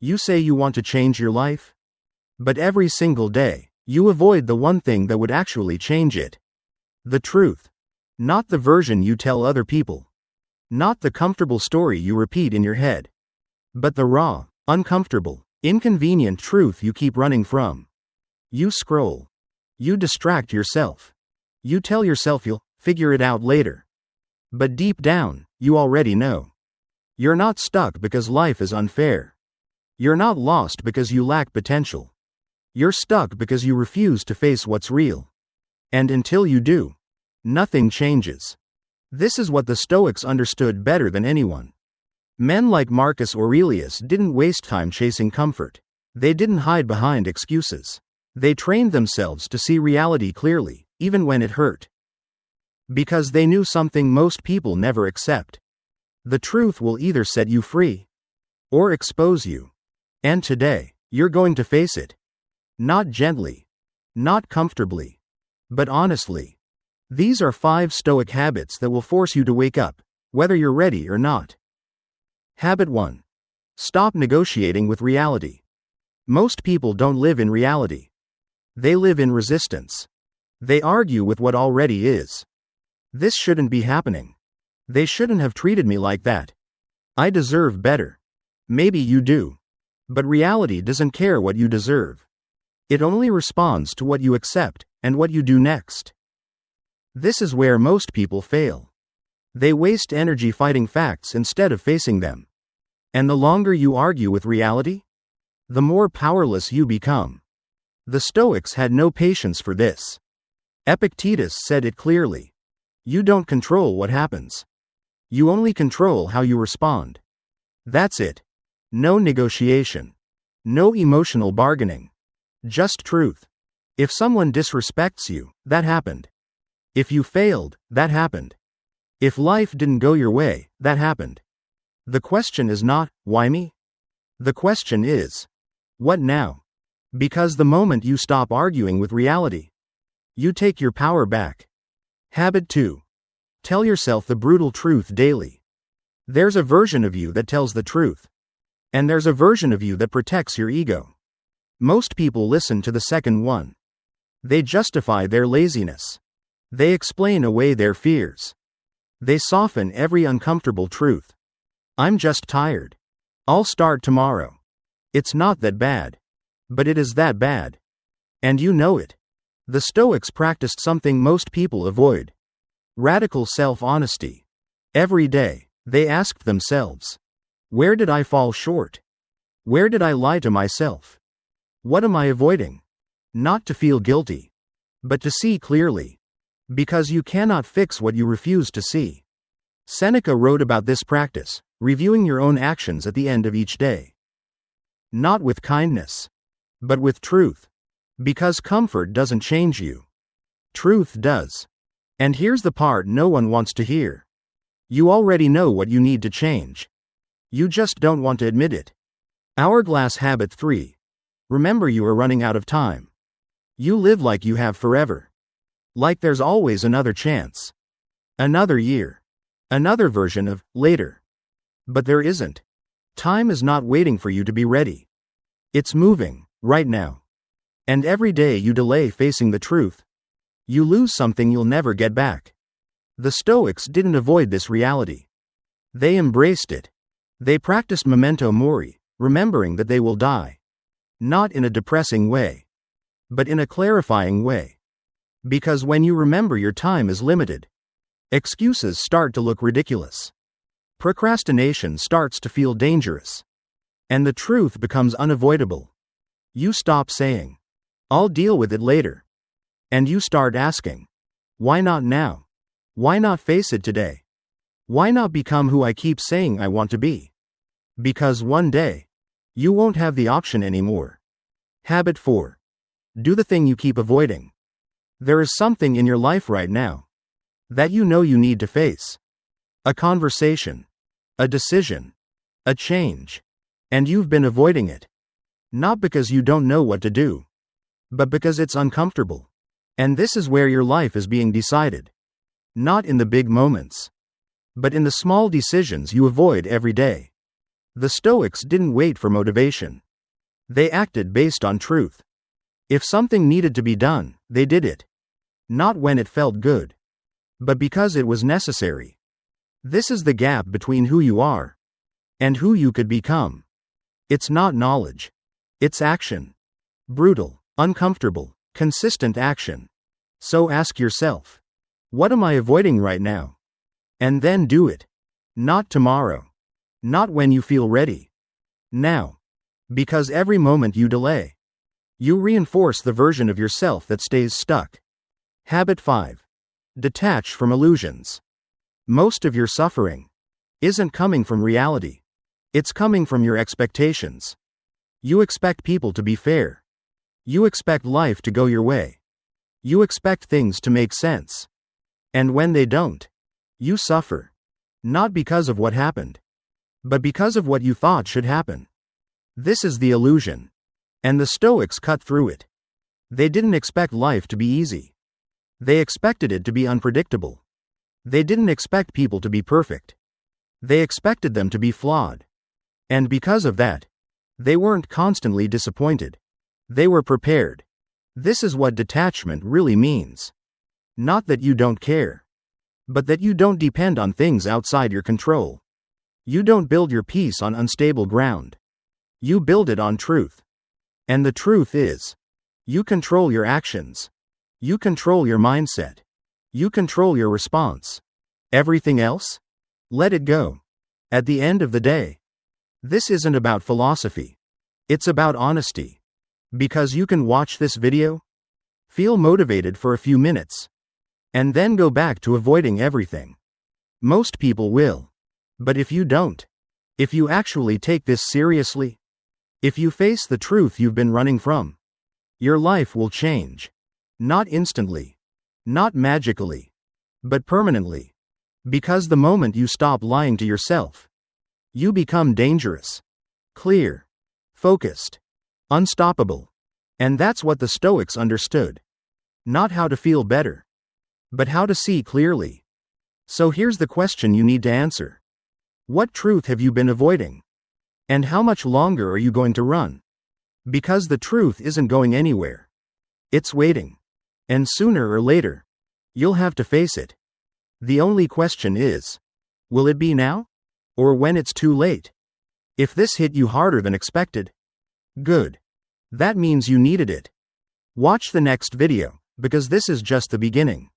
You say you want to change your life? But every single day, you avoid the one thing that would actually change it. The truth. Not the version you tell other people. Not the comfortable story you repeat in your head. But the raw, uncomfortable, inconvenient truth you keep running from. You scroll. You distract yourself. You tell yourself you'll figure it out later. But deep down, you already know. You're not stuck because life is unfair. You're not lost because you lack potential. You're stuck because you refuse to face what's real. And until you do, nothing changes. This is what the Stoics understood better than anyone. Men like Marcus Aurelius didn't waste time chasing comfort. They didn't hide behind excuses. They trained themselves to see reality clearly, even when it hurt. Because they knew something most people never accept. The truth will either set you free or expose you. And today, you're going to face it. Not gently, not comfortably, but honestly. These are 5 Stoic habits that will force you to wake up, whether you're ready or not. Habit 1. Stop negotiating with reality. Most people don't live in reality. They live in resistance. They argue with what already is. This shouldn't be happening. They shouldn't have treated me like that. I deserve better. Maybe you do. But reality doesn't care what you deserve. It only responds to what you accept and what you do next. This is where most people fail. They waste energy fighting facts instead of facing them. And the longer you argue with reality, the more powerless you become. The Stoics had no patience for this. Epictetus said it clearly. You don't control what happens. You only control how you respond. That's it. No negotiation. No emotional bargaining. Just truth. If someone disrespects you, that happened. If you failed, that happened. If life didn't go your way, that happened. The question is not, why me? The question is, what now? Because the moment you stop arguing with reality, you take your power back. Habit 2. Tell yourself the brutal truth daily. There's a version of you that tells the truth. And there's a version of you that protects your ego. Most people listen to the second one. They justify their laziness. They explain away their fears. They soften every uncomfortable truth. I'm just tired. I'll start tomorrow. It's not that bad. But it is that bad. And you know it. The Stoics practiced something most people avoid. Radical self-honesty. Every day, they asked themselves, where did I fall short? Where did I lie to myself? What am I avoiding? Not to feel guilty, but to see clearly. Because you cannot fix what you refuse to see. Seneca wrote about this practice, reviewing your own actions at the end of each day. Not with kindness, but with truth. Because comfort doesn't change you. Truth does. And here's the part no one wants to hear. You already know what you need to change. You just don't want to admit it. Hourglass habit 3. Remember you are running out of time. You live like you have forever. Like there's always another chance. Another year. Another version of later. But there isn't. Time is not waiting for you to be ready. It's moving, right now. And every day you delay facing the truth, you lose something you'll never get back. The Stoics didn't avoid this reality. They embraced it. They practiced memento mori, remembering that they will die. Not in a depressing way, but in a clarifying way. Because when you remember your time is limited, excuses start to look ridiculous. Procrastination starts to feel dangerous. And the truth becomes unavoidable. You stop saying, I'll deal with it later. And you start asking, why not now? Why not face it today? Why not become who I keep saying I want to be? Because one day, you won't have the option anymore. Habit 4. Do the thing you keep avoiding. There is something in your life right now that you know you need to face. A conversation, a decision, a change. And you've been avoiding it. Not because you don't know what to do, but because it's uncomfortable. And this is where your life is being decided. Not in the big moments, but in the small decisions you avoid every day. The Stoics didn't wait for motivation. They acted based on truth. If something needed to be done, they did it. Not when it felt good, but because it was necessary. This is the gap between who you are and who you could become. It's not knowledge. It's action. Brutal, uncomfortable, consistent action. So ask yourself, what am I avoiding right now? And then do it. Not tomorrow. Not when you feel ready. Now. Because every moment you delay, you reinforce the version of yourself that stays stuck. Habit 5. Detach from illusions. Most of your suffering isn't coming from reality. It's coming from your expectations. You expect people to be fair. You expect life to go your way. You expect things to make sense. And when they don't, you suffer. Not because of what happened, but because of what you thought should happen. This is the illusion. And the Stoics cut through it. They didn't expect life to be easy. They expected it to be unpredictable. They didn't expect people to be perfect. They expected them to be flawed. And because of that, they weren't constantly disappointed. They were prepared. This is what detachment really means. Not that you don't care, but that you don't depend on things outside your control. You don't build your peace on unstable ground. You build it on truth. And the truth is, you control your actions. You control your mindset. You control your response. Everything else? Let it go. At the end of the day, this isn't about philosophy. It's about honesty. Because you can watch this video, feel motivated for a few minutes, and then go back to avoiding everything. Most people will. But if you don't, if you actually take this seriously, if you face the truth you've been running from, your life will change. Not instantly, not magically, but permanently. Because the moment you stop lying to yourself, you become dangerous, clear, focused, unstoppable. And that's what the Stoics understood. Not how to feel better, but how to see clearly. So here's the question you need to answer. What truth have you been avoiding? And how much longer are you going to run? Because the truth isn't going anywhere. It's waiting. And sooner or later, you'll have to face it. The only question is, will it be now? Or when it's too late? If this hit you harder than expected, good. That means you needed it. Watch the next video, because this is just the beginning.